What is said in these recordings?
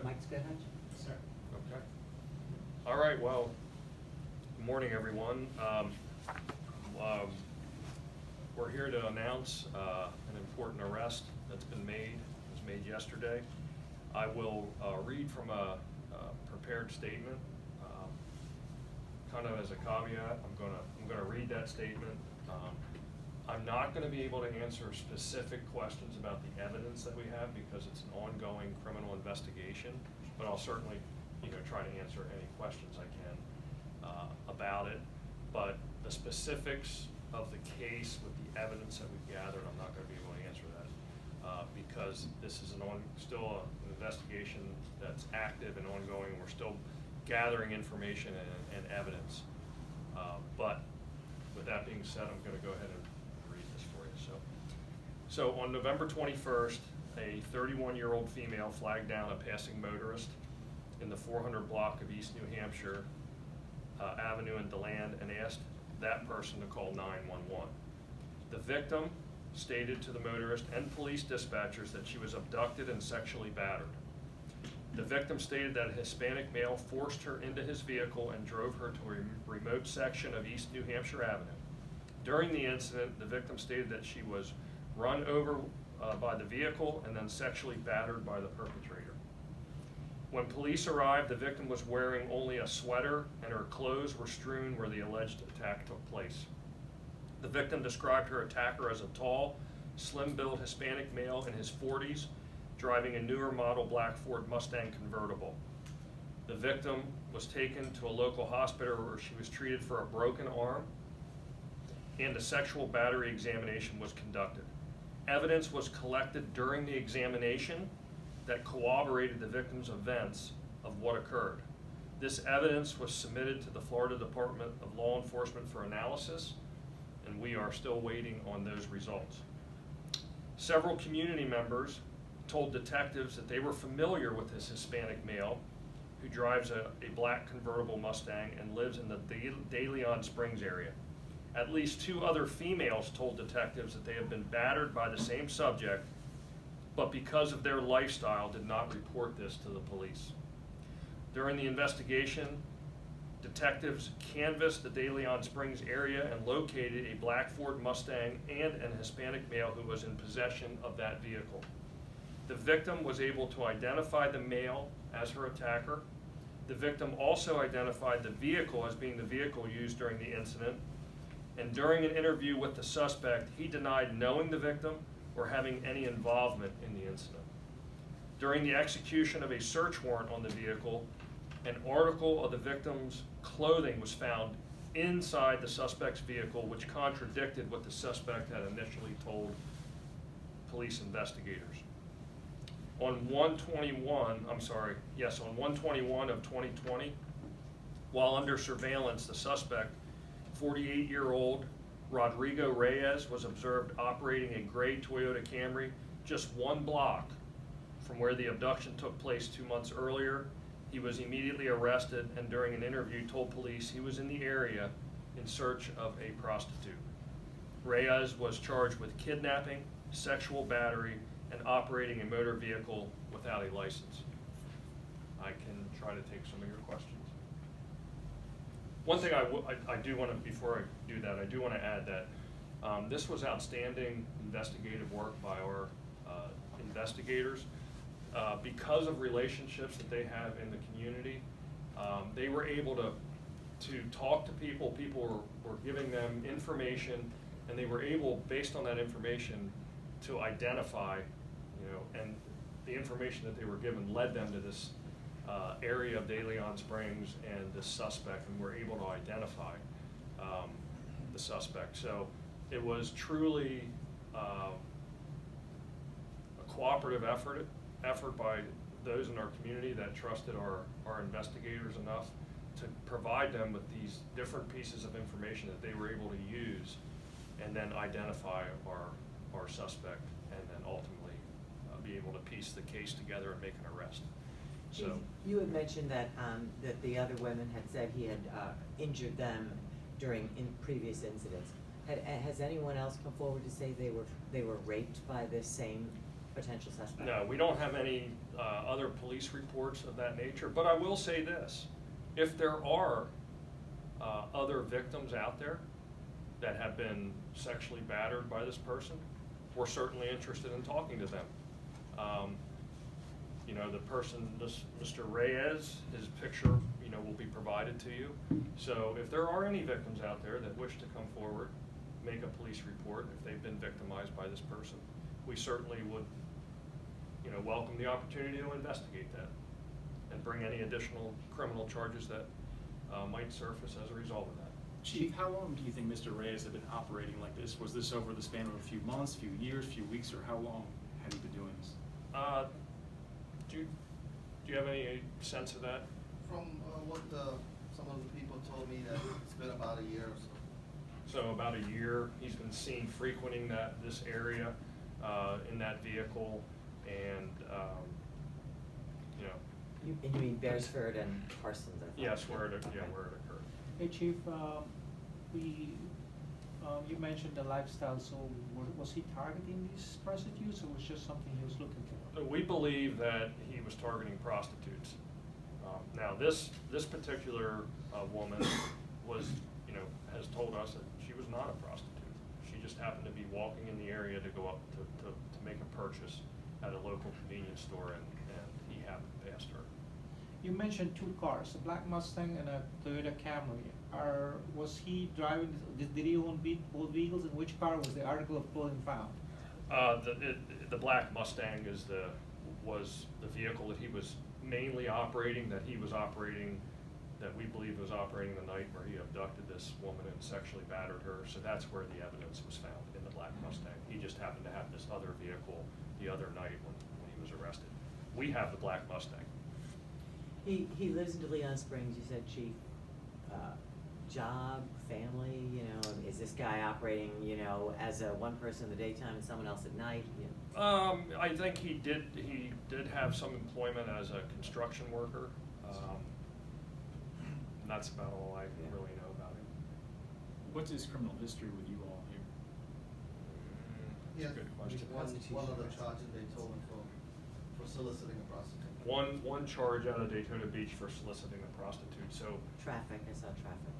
Mike's go ahead. Sir. Okay. All right, well, good morning, everyone. We're here to announce an important arrest that's been made. It was made yesterday. I will read from a prepared statement. Kind of as a caveat, I'm gonna read that statement. I'm not going to be able to answer specific questions about the evidence that we have because it's an ongoing criminal investigation, but I'll certainly, try to answer any questions I can about it. But the specifics of the case with the evidence that we've gathered, I'm not going to be able to answer that because this is still an investigation that's active and ongoing. We're still gathering information and evidence. But with that being said, I'm going to go ahead and read this for you. So on November 21st, a 31-year-old female flagged down a passing motorist in the 400 block of East New Hampshire Avenue in DeLand and asked that person to call 911. The victim stated to the motorist and police dispatchers that she was abducted and sexually battered. The victim stated that a Hispanic male forced her into his vehicle and drove her to a remote section of East New Hampshire Avenue. During the incident, the victim stated that she was run over by the vehicle and then sexually battered by the perpetrator. When police arrived, the victim was wearing only a sweater and her clothes were strewn where the alleged attack took place. The victim described her attacker as a tall, slim-built Hispanic male in his 40s, driving a newer model black Ford Mustang convertible. The victim was taken to a local hospital where she was treated for a broken arm and a sexual battery examination was conducted. Evidence was collected during the examination that corroborated the victim's events of what occurred. This evidence was submitted to the Florida Department of Law Enforcement for analysis, and we are still waiting on those results. Several community members told detectives that they were familiar with this Hispanic male who drives a black convertible Mustang and lives in the DeLand Springs area. At least 2 other females told detectives that they had been battered by the same subject, but because of their lifestyle did not report this to the police. During the investigation, detectives canvassed the DeLand Springs area and located a black Ford Mustang and an Hispanic male who was in possession of that vehicle. The victim was able to identify the male as her attacker. The victim also identified the vehicle as being the vehicle used during the incident. And during an interview with the suspect, he denied knowing the victim or having any involvement in the incident. During the execution of a search warrant on the vehicle, an article of the victim's clothing was found inside the suspect's vehicle, which contradicted what the suspect had initially told police investigators. On 1/21 of 2020, while under surveillance, the suspect, 48-year-old Rodrigo Reyes, was observed operating a gray Toyota Camry just 1 block from where the abduction took place 2 months earlier. He was immediately arrested and during an interview told police he was in the area in search of a prostitute. Reyes was charged with kidnapping, sexual battery, and operating a motor vehicle without a license. I can try to take some of your questions. One thing I do want to, before I do that, I do want to add that this was outstanding investigative work by our investigators. Because of relationships that they have in the community, they were able to talk to people. People were giving them information, and they were able, based on that information, to identify, and the information that they were given led them to this area of DeLand Springs and the suspect, and were able to identify the suspect. So it was truly a cooperative effort by those in our community that trusted our investigators enough to provide them with these different pieces of information that they were able to use and then identify our suspect and then ultimately be able to piece the case together and make an arrest. So you had mentioned that that the other women had said he had injured them in previous incidents. Has anyone else come forward to say they were raped by this same potential suspect? No, we don't have any other police reports of that nature, but I will say this. If there are other victims out there that have been sexually battered by this person, we're certainly interested in talking to them. You know, the person, Mr. Reyes, his picture, you know, will be provided to you. So if there are any victims out there that wish to come forward, make a police report if they've been victimized by this person, we certainly would, you know, welcome the opportunity to investigate that and bring any additional criminal charges that might surface as a result of that. Chief, how long do you think Mr. Reyes had been operating like this? Was this over the span of a few months, few years, few weeks, or how long had he been doing this? Do you have any sense of that? From what some of the people told me, that it's been about a year or so. So about a year, he's been seen frequenting this area in that vehicle, and you know. You mean Beresford and Parsons, I thought? Yes, where it Okay. occurred. Hey, Chief, you mentioned the lifestyle, so was he targeting these prostitutes, or was just something he was looking for? We believe that he was targeting prostitutes. Now, this particular woman was, you know, has told us that she was not a prostitute. She just happened to be walking in the area to go up to make a purchase at a local convenience store, and he happened past her. You mentioned two cars, a black Mustang and a Toyota Camry. Was he driving, did he own both vehicles, and which car was the article of clothing found? The black Mustang was the vehicle that he was mainly operating, that we believe was operating the night where he abducted this woman and sexually battered her. So that's where the evidence was found, in the black Mustang. He just happened to have this other vehicle the other night when he was arrested. We have the black Mustang. He lives in DeLand Springs, you said, Chief. Job, family, you know, is this guy operating, you know, as a one person in the daytime and someone else at night? You know? I think he did have some employment as a construction worker. And that's about all I really know about him. What's his criminal history with you all here? Yeah, That's a good question. one of the charges they told him for soliciting a prostitute. One charge out of Daytona Beach for soliciting a prostitute. So Traffic, I saw traffic.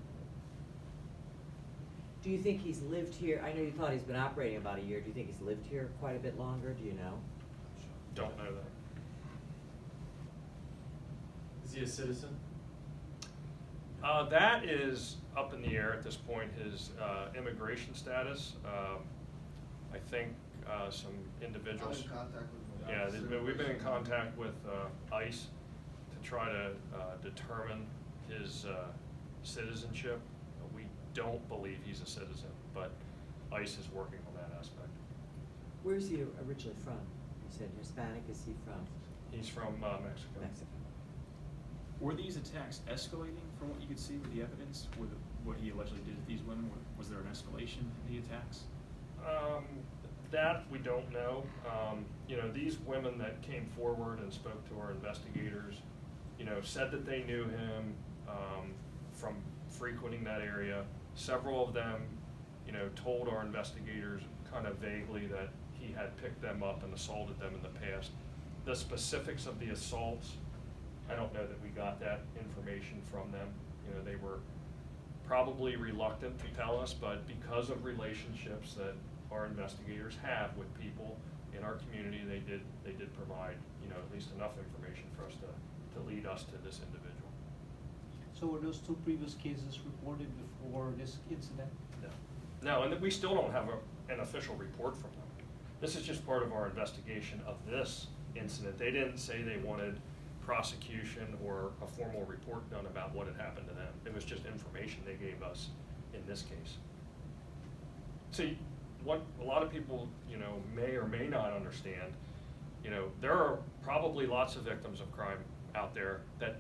Do you think he's lived here? I know you thought he's been operating about a year. Do you think he's lived here quite a bit longer? Do you know? don't know that. Is he a citizen? That is up in the air at this point, his immigration status. I think some individuals. I'm in contact with him. Yeah, we've been in contact with ICE to try to determine his citizenship. We don't believe he's a citizen, but ICE is working on that aspect. Where is he originally from? You said Hispanic. Is he from He's from Mexico. Mexico? Were these attacks escalating from what you could see with the evidence, with what he allegedly did to these women? Was there an escalation in the attacks? That we don't know. You know, these women that came forward and spoke to our investigators, you know, said that they knew him from frequenting that area. Several of them, you know, told our investigators kind of vaguely that he had picked them up and assaulted them in the past. The specifics of the assaults, I don't know that we got that information from them. You know, they were probably reluctant to tell us, but because of relationships that our investigators have with people in our community, they did provide, you know, at least enough information for us to lead us to this individual. So were those two previous cases reported before this incident? No, and we still don't have an official report from them. This is just part of our investigation of this incident. They didn't say they wanted prosecution or a formal report done about what had happened to them. It was just information they gave us in this case. See, what a lot of people, you know, may or may not understand, you know, there are probably lots of victims of crime out there that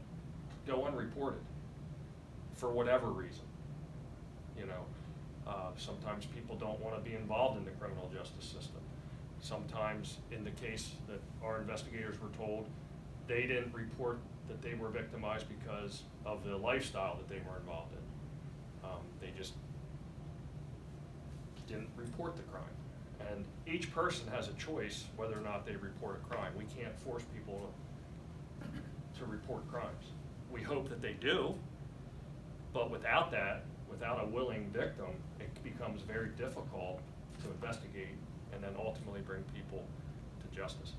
go unreported for whatever reason. You know, sometimes people don't want to be involved in the criminal justice system. Sometimes, in the case that our investigators were told, they didn't report that they were victimized because of the lifestyle that they were involved in. They just didn't report the crime. And each person has a choice whether or not they report a crime. We can't force people to report crimes. We hope that they do, but without that, without a willing victim, it becomes very difficult to investigate and then ultimately bring people to justice.